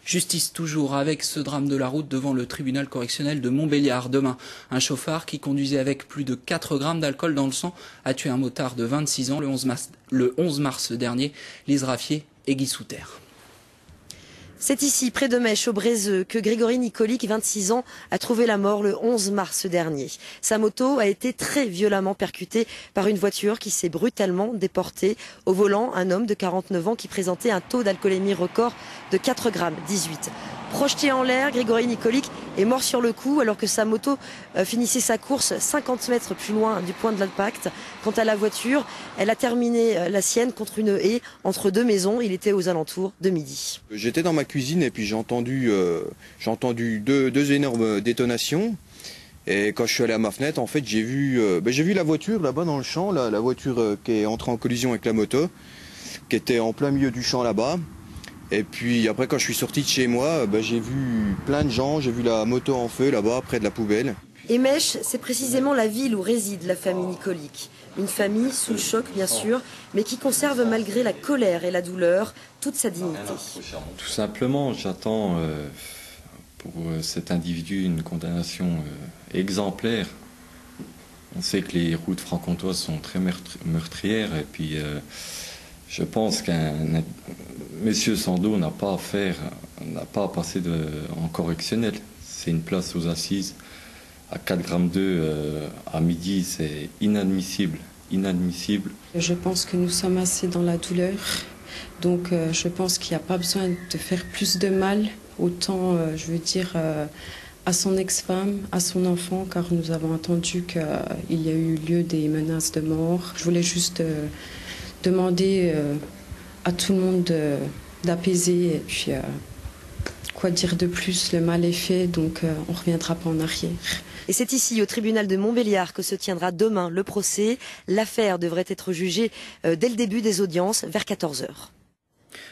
Justice toujours avec ce drame de la route devant le tribunal correctionnel de Montbéliard. Demain, un chauffard qui conduisait avec plus de 4 grammes d'alcool dans le sang a tué un motard de 26 ans le 11 mars dernier. Lise Raffier et Guy Souterre. C'est ici, près de Mèche, au Brézeux, que Grégory Nicolic, 26 ans, a trouvé la mort le 11 mars dernier. Sa moto a été très violemment percutée par une voiture qui s'est brutalement déportée. Au volant, un homme de 49 ans qui présentait un taux d'alcoolémie record de 4 grammes 18. Projeté en l'air, Grégory Nicolic est mort sur le coup alors que sa moto finissait sa course 50 mètres plus loin du point de l'impact. Quant à la voiture, elle a terminé la sienne contre une haie entre deux maisons. Il était aux alentours de midi. J'étais dans ma cuisine et puis j'ai entendu deux énormes détonations. Et quand je suis allé à ma fenêtre, en fait, j'ai vu la voiture là-bas dans le champ, la voiture qui est entrée en collision avec la moto, qui était en plein milieu du champ là-bas. Et puis après, quand je suis sorti de chez moi, j'ai vu plein de gens, j'ai vu la moto en feu là-bas, près de la poubelle. Et Mèche, c'est précisément la ville où réside la famille Nicolic. Une famille sous le choc, bien sûr, mais qui conserve malgré la colère et la douleur toute sa dignité. Tout simplement, j'attends pour cet individu une condamnation exemplaire. On sait que les routes franc-comtoises sont très meurtrières et puis je pense qu'un monsieur Sando n'a pas à passer en correctionnel. C'est une place aux assises. À 4,2 grammes à midi, c'est inadmissible. Inadmissible. Je pense que nous sommes assez dans la douleur. Donc je pense qu'il n'y a pas besoin de faire plus de mal. Autant, je veux dire, à son ex-femme, à son enfant, car nous avons entendu qu'il y a eu lieu des menaces de mort. Je voulais juste demander à tout le monde d'apaiser et puis quoi dire de plus, le mal est fait, donc on ne reviendra pas en arrière. Et c'est ici, au tribunal de Montbéliard, que se tiendra demain le procès. L'affaire devrait être jugée dès le début des audiences, vers 14 h.